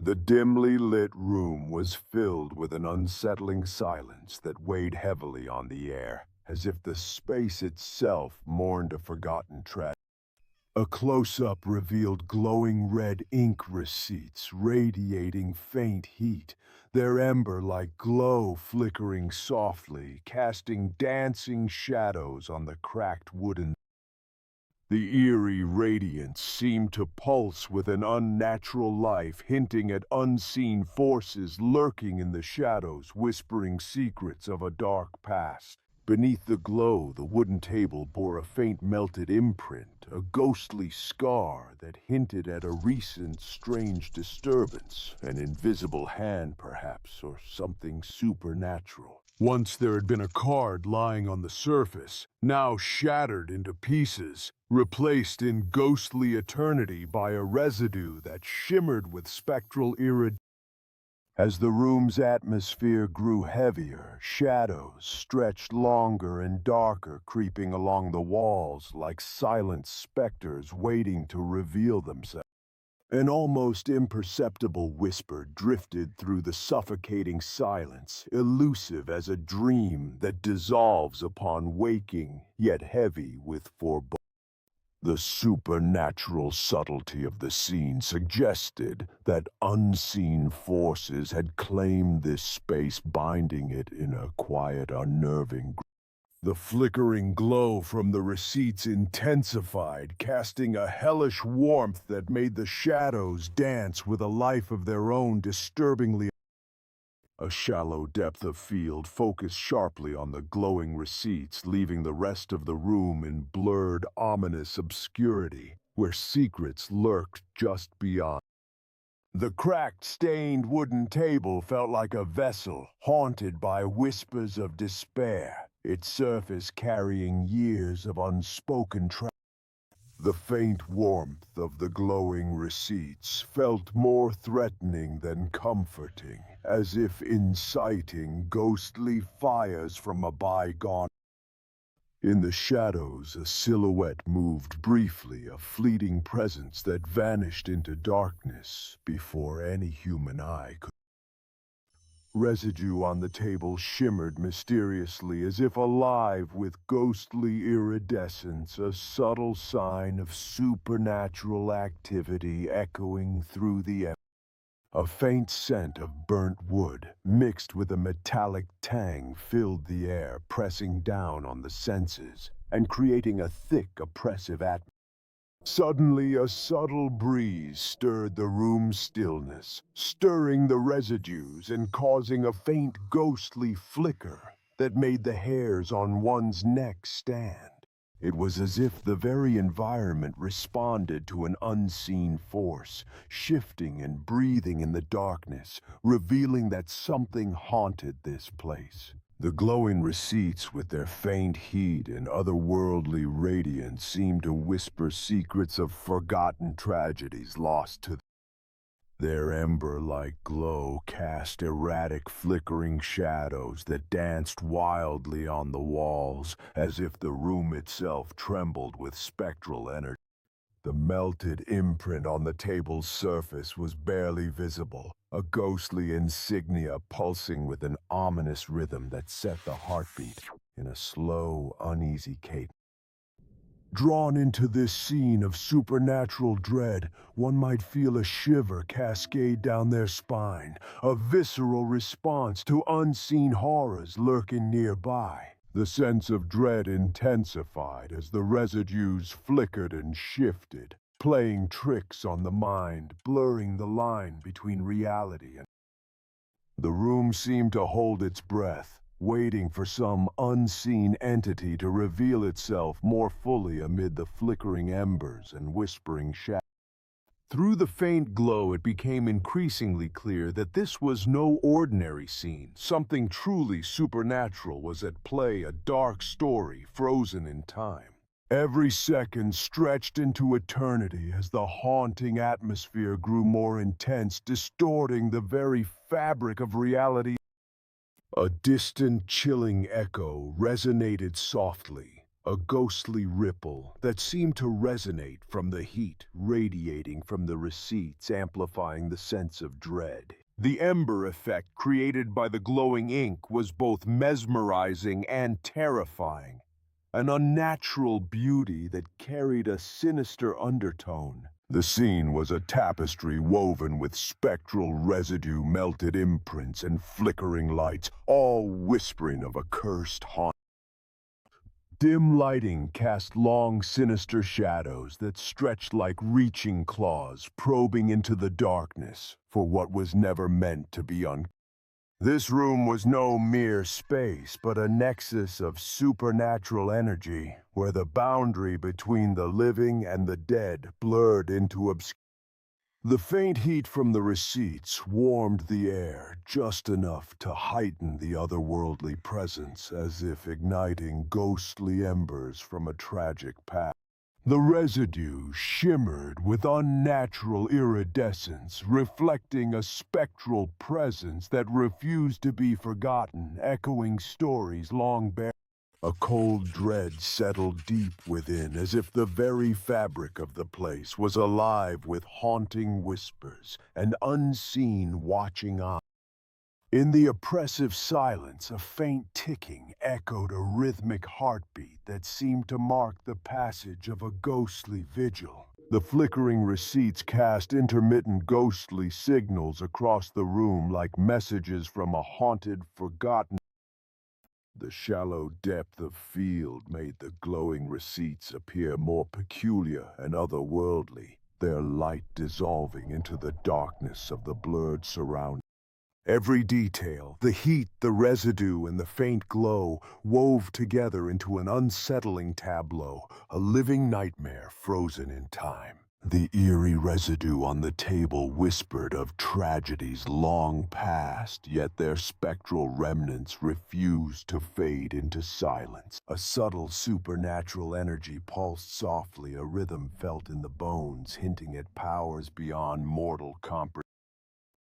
The dimly lit room was filled with an unsettling silence that weighed heavily on the air, as if the space itself mourned a forgotten tragedy. A close-up revealed glowing red ink receipts radiating faint heat, their ember-like glow flickering softly, casting dancing shadows on the cracked wooden. The eerie radiance seemed to pulse with an unnatural life, hinting at unseen forces lurking in the shadows, whispering secrets of a dark past. Beneath the glow, the wooden table bore a faint melted imprint, a ghostly scar that hinted at a recent strange disturbance, an invisible hand perhaps, or something supernatural. Once there had been a card lying on the surface, now shattered into pieces, replaced in ghostly eternity by a residue that shimmered with spectral iridescence. As the room's atmosphere grew heavier, shadows stretched longer and darker, creeping along the walls like silent specters waiting to reveal themselves. An almost imperceptible whisper drifted through the suffocating silence, elusive as a dream that dissolves upon waking, yet heavy with foreboding. The supernatural subtlety of the scene suggested that unseen forces had claimed this space, binding it in a quiet, unnerving grip. The flickering glow from the receipts intensified, casting a hellish warmth that made the shadows dance with a life of their own, disturbingly. A shallow depth of field focused sharply on the glowing receipts, leaving the rest of the room in blurred, ominous obscurity, where secrets lurked just beyond. The cracked, stained wooden table felt like a vessel haunted by whispers of despair, its surface carrying years of unspoken tragedy. The faint warmth of the glowing receipts felt more threatening than comforting, as if inciting ghostly fires from a bygone. In the shadows, a silhouette moved briefly, a fleeting presence that vanished into darkness before any human eye could. Residue on the table shimmered mysteriously, as if alive with ghostly iridescence, a subtle sign of supernatural activity echoing through the air. A faint scent of burnt wood, mixed with a metallic tang, filled the air, pressing down on the senses and creating a thick, oppressive atmosphere. Suddenly, a subtle breeze stirred the room's stillness, stirring the residues and causing a faint ghostly flicker that made the hairs on one's neck stand. It was as if the very environment responded to an unseen force, shifting and breathing in the darkness, revealing that something haunted this place. The glowing receipts, with their faint heat and otherworldly radiance, seemed to whisper secrets of forgotten tragedies lost to them. Their ember-like glow cast erratic, flickering shadows that danced wildly on the walls, as if the room itself trembled with spectral energy. The melted imprint on the table's surface was barely visible, a ghostly insignia pulsing with an ominous rhythm that set the heartbeat in a slow, uneasy cadence. Drawn into this scene of supernatural dread, one might feel a shiver cascade down their spine, a visceral response to unseen horrors lurking nearby. The sense of dread intensified as the residues flickered and shifted, playing tricks on the mind, blurring the line between reality and. The room seemed to hold its breath, waiting for some unseen entity to reveal itself more fully amid the flickering embers and whispering shadows. Through the faint glow, it became increasingly clear that this was no ordinary scene. Something truly supernatural was at play, a dark story frozen in time. Every second stretched into eternity as the haunting atmosphere grew more intense, distorting the very fabric of reality. A distant, chilling echo resonated softly, a ghostly ripple that seemed to resonate from the heat radiating from the receipts, amplifying the sense of dread. The ember effect created by the glowing ink was both mesmerizing and terrifying, an unnatural beauty that carried a sinister undertone. The scene was a tapestry woven with spectral residue, melted imprints, and flickering lights, all whispering of a cursed haunt. Dim lighting cast long, sinister shadows that stretched like reaching claws, probing into the darkness for what was never meant to be uncovered. This room was no mere space, but a nexus of supernatural energy, where the boundary between the living and the dead blurred into obscurity. The faint heat from the receipts warmed the air just enough to heighten the otherworldly presence, as if igniting ghostly embers from a tragic past. The residue shimmered with unnatural iridescence, reflecting a spectral presence that refused to be forgotten, echoing stories long buried. A cold dread settled deep within, as if the very fabric of the place was alive with haunting whispers and unseen watching eyes. In the oppressive silence, a faint ticking echoed a rhythmic heartbeat that seemed to mark the passage of a ghostly vigil. The flickering receipts cast intermittent ghostly signals across the room like messages from a haunted, forgotten. The shallow depth of field made the glowing receipts appear more peculiar and otherworldly, their light dissolving into the darkness of the blurred surroundings. Every detail, the heat, the residue, and the faint glow, wove together into an unsettling tableau, a living nightmare frozen in time. The eerie residue on the table whispered of tragedies long past, yet their spectral remnants refused to fade into silence. A subtle supernatural energy pulsed softly, a rhythm felt in the bones, hinting at powers beyond mortal comprehension.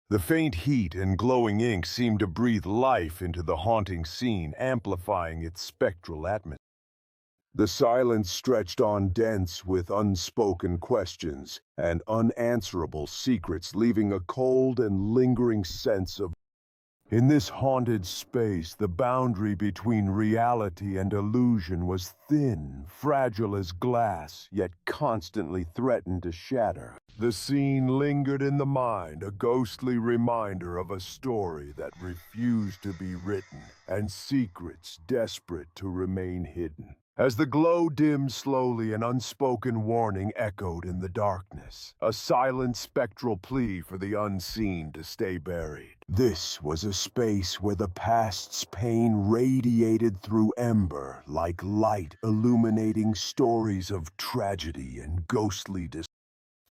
The faint heat and glowing ink seemed to breathe life into the haunting scene, amplifying its spectral atmosphere. The silence stretched on, dense with unspoken questions and unanswerable secrets, leaving a cold and lingering sense of. In this haunted space, the boundary between reality and illusion was thin, fragile as glass, yet constantly threatened to shatter. The scene lingered in the mind, a ghostly reminder of a story that refused to be written, and secrets desperate to remain hidden. As the glow dimmed slowly, an unspoken warning echoed in the darkness, a silent spectral plea for the unseen to stay buried. This was a space where the past's pain radiated through ember, like light illuminating stories of tragedy and ghostly despair.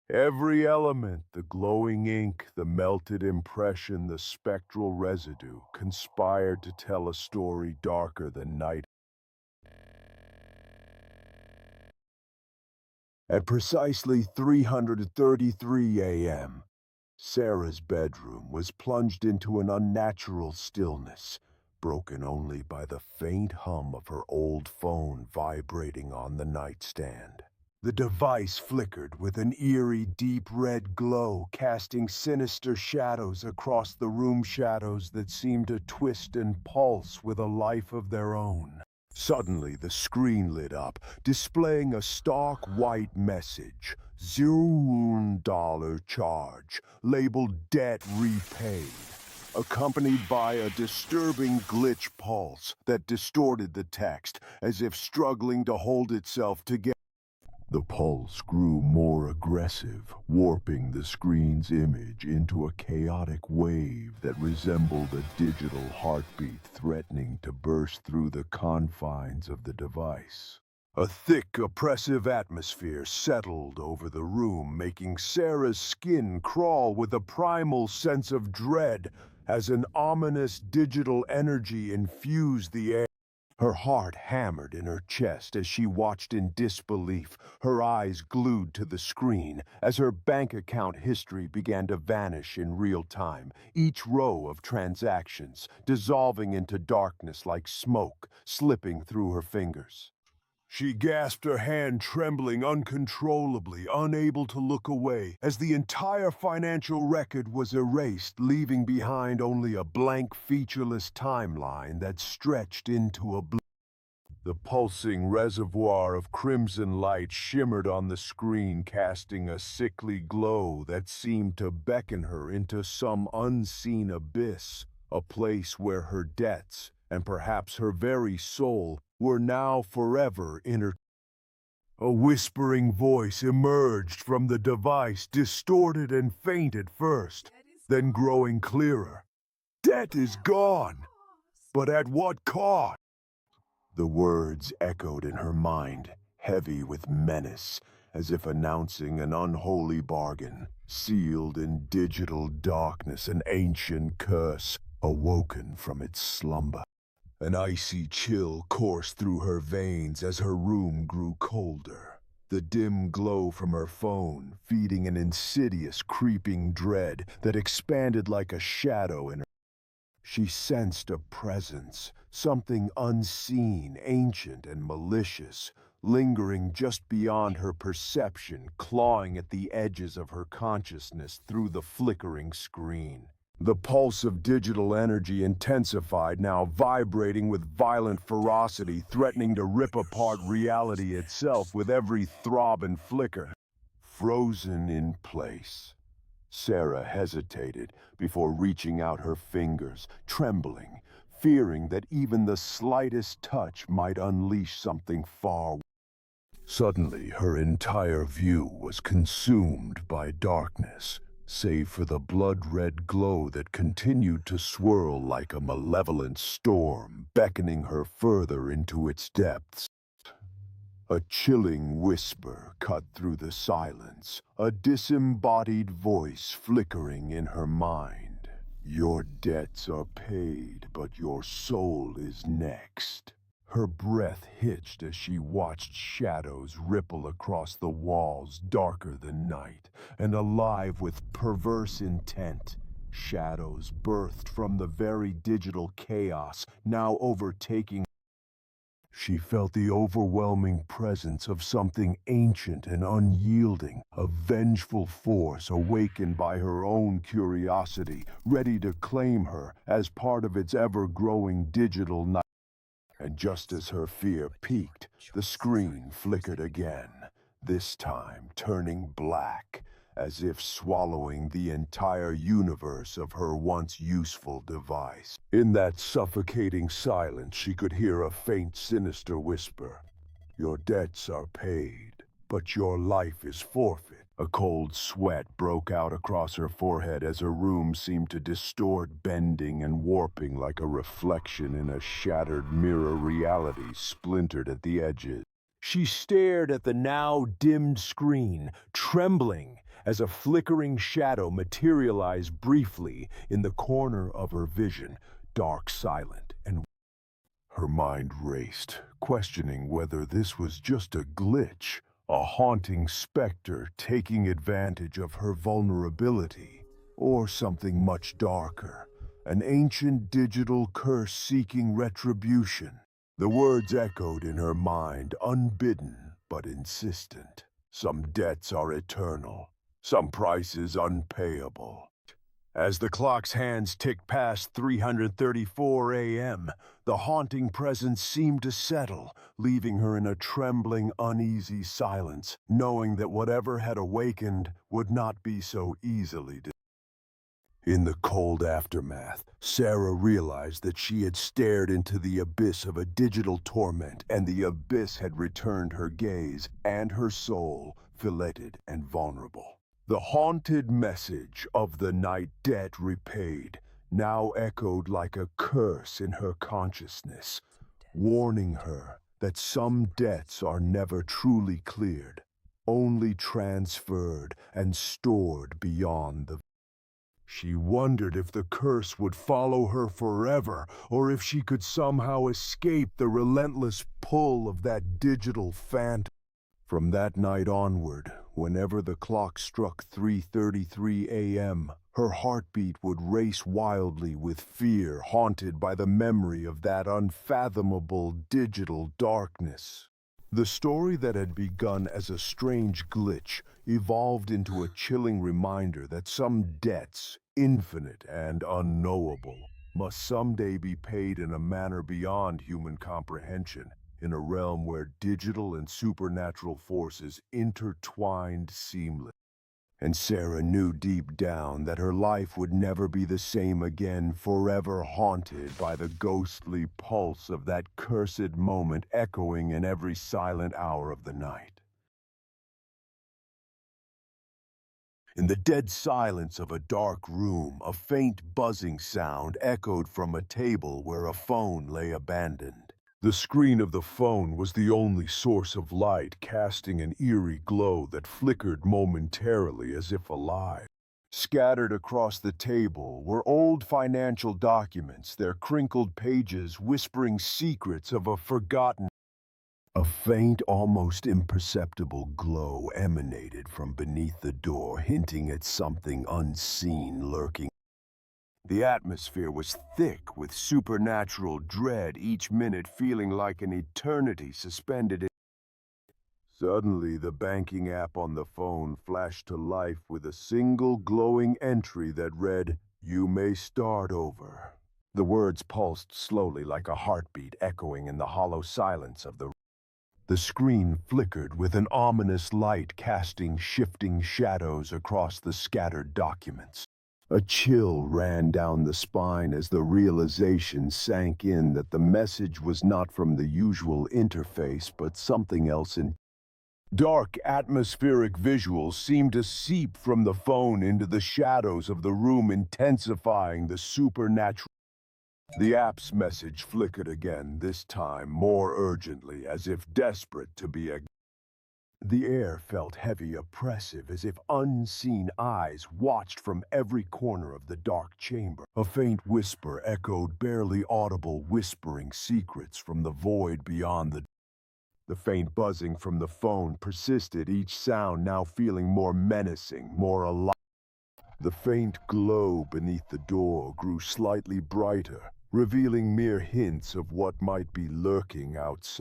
Every element, the glowing ink, the melted impression, the spectral residue, conspired to tell a story darker than night. At precisely 3:33 a.m., Sarah's bedroom was plunged into an unnatural stillness, broken only by the faint hum of her old phone vibrating on the nightstand. The device flickered with an eerie deep red glow, casting sinister shadows across the room, shadows that seemed to twist and pulse with a life of their own. Suddenly, the screen lit up, displaying a stark white message, $0 charge, labeled debt repaid, accompanied by a disturbing glitch pulse that distorted the text as if struggling to hold itself together. The pulse grew more aggressive, warping the screen's image into a chaotic wave that resembled a digital heartbeat threatening to burst through the confines of the device. A thick, oppressive atmosphere settled over the room, making Sarah's skin crawl with a primal sense of dread as an ominous digital energy infused the air. Her heart hammered in her chest as she watched in disbelief, her eyes glued to the screen, as her bank account history began to vanish in real time, each row of transactions dissolving into darkness like smoke, slipping through her fingers. She gasped, her hand trembling uncontrollably, unable to look away, as the entire financial record was erased, leaving behind only a blank, featureless timeline that stretched into oblivion. The pulsing reservoir of crimson light shimmered on the screen, casting a sickly glow that seemed to beckon her into some unseen abyss, a place where her debts, and perhaps her very soul, were now forever intertwined. A whispering voice emerged from the device, distorted and faint at first, then growing clearer. "Debt is gone, but at what cost?" The words echoed in her mind, heavy with menace, as if announcing an unholy bargain, sealed in digital darkness, an ancient curse, awoken from its slumber. An icy chill coursed through her veins as her room grew colder. The dim glow from her phone feeding an insidious, creeping dread that expanded like a shadow in her. She sensed a presence, something unseen, ancient, and malicious, lingering just beyond her perception, clawing at the edges of her consciousness through the flickering screen. The pulse of digital energy intensified, now vibrating with violent ferocity, threatening to rip apart reality itself with every throb and flicker. Frozen in place, Sarah hesitated before reaching out her fingers, trembling, fearing that even the slightest touch might unleash something far. Suddenly, her entire view was consumed by darkness, save for the blood-red glow that continued to swirl like a malevolent storm, beckoning her further into its depths. A chilling whisper cut through the silence, a disembodied voice flickering in her mind. "Your debts are paid, but your soul is next." Her breath hitched as she watched shadows ripple across the walls, darker than night, and alive with perverse intent. Shadows birthed from the very digital chaos, now overtaking. She felt the overwhelming presence of something ancient and unyielding, a vengeful force awakened by her own curiosity, ready to claim her as part of its ever-growing digital night. And just as her fear peaked, the screen flickered again, this time turning black, as if swallowing the entire universe of her once useful device. In that suffocating silence, she could hear a faint, sinister whisper. "Your debts are paid, but your life is forfeit." A cold sweat broke out across her forehead as her room seemed to distort, bending and warping like a reflection in a shattered mirror, reality splintered at the edges. She stared at the now dimmed screen, trembling as a flickering shadow materialized briefly in the corner of her vision, dark, silent, and her mind raced, questioning whether this was just a glitch, a haunting specter taking advantage of her vulnerability, or something much darker, an ancient digital curse seeking retribution. The words echoed in her mind, unbidden but insistent. Some debts are eternal, some prices unpayable. As the clock's hands ticked past 3:34 a.m., the haunting presence seemed to settle, leaving her in a trembling, uneasy silence, knowing that whatever had awakened would not be so easily dismissed. In the cold aftermath, Sarah realized that she had stared into the abyss of a digital torment, and the abyss had returned her gaze and her soul, filleted and vulnerable. The haunted message of the night debt repaid now echoed like a curse in her consciousness, warning her that some debts are never truly cleared, only transferred and stored beyond the. She wondered if the curse would follow her forever, or if she could somehow escape the relentless pull of that digital phantom. From that night onward, whenever the clock struck 3:33 a.m., her heartbeat would race wildly with fear, haunted by the memory of that unfathomable digital darkness. The story that had begun as a strange glitch evolved into a chilling reminder that some debts, infinite and unknowable, must someday be paid in a manner beyond human comprehension, in a realm where digital and supernatural forces intertwined seamlessly. And Sarah knew deep down that her life would never be the same again, forever haunted by the ghostly pulse of that cursed moment echoing in every silent hour of the night. In the dead silence of a dark room, a faint buzzing sound echoed from a table where a phone lay abandoned. The screen of the phone was the only source of light, casting an eerie glow that flickered momentarily as if alive. Scattered across the table were old financial documents, their crinkled pages whispering secrets of a forgotten. A faint, almost imperceptible glow emanated from beneath the door, hinting at something unseen lurking. The atmosphere was thick with supernatural dread, each minute feeling like an eternity suspended in. Suddenly, the banking app on the phone flashed to life with a single glowing entry that read, "You may start over." The words pulsed slowly like a heartbeat echoing in the hollow silence of the. The screen flickered with an ominous light, casting shifting shadows across the scattered documents. A chill ran down the spine as the realization sank in that the message was not from the usual interface, but something else in. Dark atmospheric visuals seemed to seep from the phone into the shadows of the room, intensifying the supernatural. The app's message flickered again, this time more urgently, as if desperate to be. The air felt heavy, oppressive, as if unseen eyes watched from every corner of the dark chamber. A faint whisper echoed, barely audible, whispering secrets from the void beyond the. The faint buzzing from the phone persisted, each sound now feeling more menacing, more alive. The faint glow beneath the door grew slightly brighter, revealing mere hints of what might be lurking outside.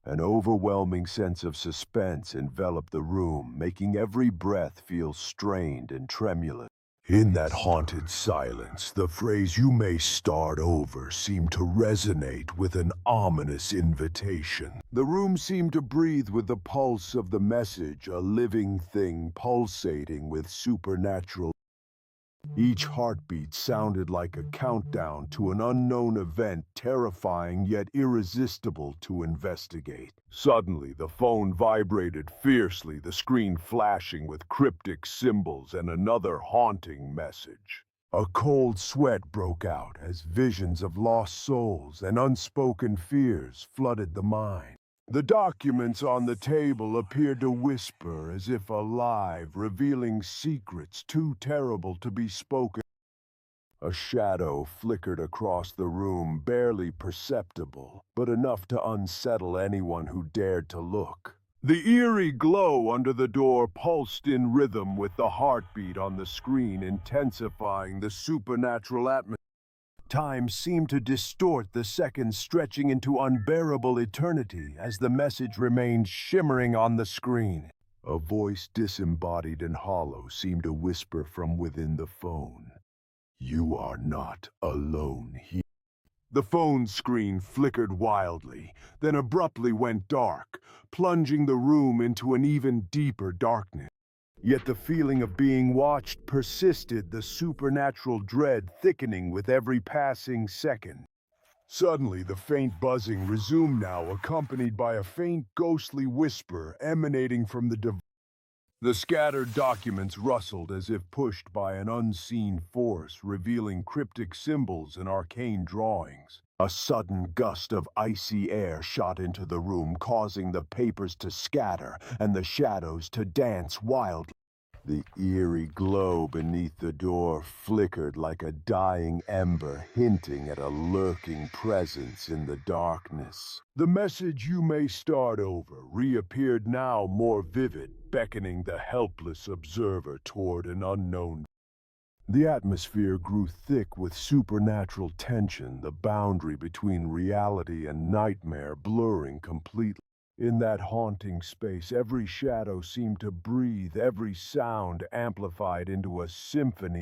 An overwhelming sense of suspense enveloped the room, making every breath feel strained and tremulous. In that haunted silence, the phrase "you may start over" seemed to resonate with an ominous invitation. The room seemed to breathe with the pulse of the message, a living thing pulsating with supernatural. Each heartbeat sounded like a countdown to an unknown event, terrifying yet irresistible to investigate. Suddenly, the phone vibrated fiercely, the screen flashing with cryptic symbols and another haunting message. A cold sweat broke out as visions of lost souls and unspoken fears flooded the mind. The documents on the table appeared to whisper as if alive, revealing secrets too terrible to be spoken. A shadow flickered across the room, barely perceptible, but enough to unsettle anyone who dared to look. The eerie glow under the door pulsed in rhythm with the heartbeat on the screen, intensifying the supernatural atmosphere. Time seemed to distort, the seconds stretching into unbearable eternity as the message remained shimmering on the screen. A voice disembodied and hollow seemed to whisper from within the phone. "You are not alone here." The phone screen flickered wildly, then abruptly went dark, plunging the room into an even deeper darkness. Yet the feeling of being watched persisted, the supernatural dread thickening with every passing second. Suddenly, the faint buzzing resumed now, accompanied by a faint ghostly whisper emanating from the device. The scattered documents rustled as if pushed by an unseen force, revealing cryptic symbols and arcane drawings. A sudden gust of icy air shot into the room, causing the papers to scatter and the shadows to dance wildly. The eerie glow beneath the door flickered like a dying ember, hinting at a lurking presence in the darkness. The message "you may start over" reappeared now more vivid, beckoning the helpless observer toward an unknown. The atmosphere grew thick with supernatural tension, the boundary between reality and nightmare blurring completely. In that haunting space, every shadow seemed to breathe, every sound amplified into a symphony.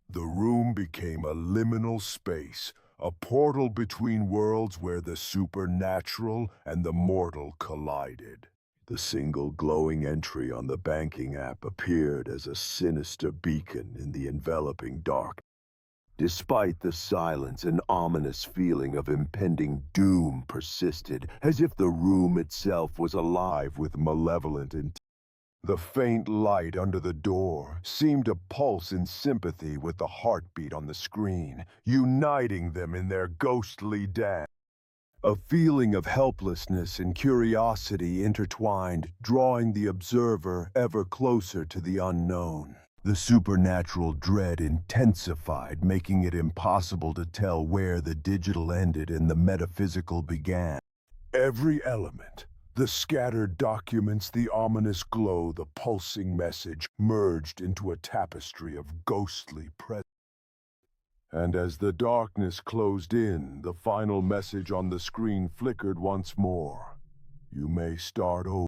The room became a liminal space, a portal between worlds where the supernatural and the mortal collided. The single glowing entry on the banking app appeared as a sinister beacon in the enveloping dark. Despite the silence, an ominous feeling of impending doom persisted, as if the room itself was alive with malevolent intent. The faint light under the door seemed to pulse in sympathy with the heartbeat on the screen, uniting them in their ghostly dance. A feeling of helplessness and curiosity intertwined, drawing the observer ever closer to the unknown. The supernatural dread intensified, making it impossible to tell where the digital ended and the metaphysical began. Every element, the scattered documents, the ominous glow, the pulsing message, merged into a tapestry of ghostly presence. And as the darkness closed in, the final message on the screen flickered once more. You may start over.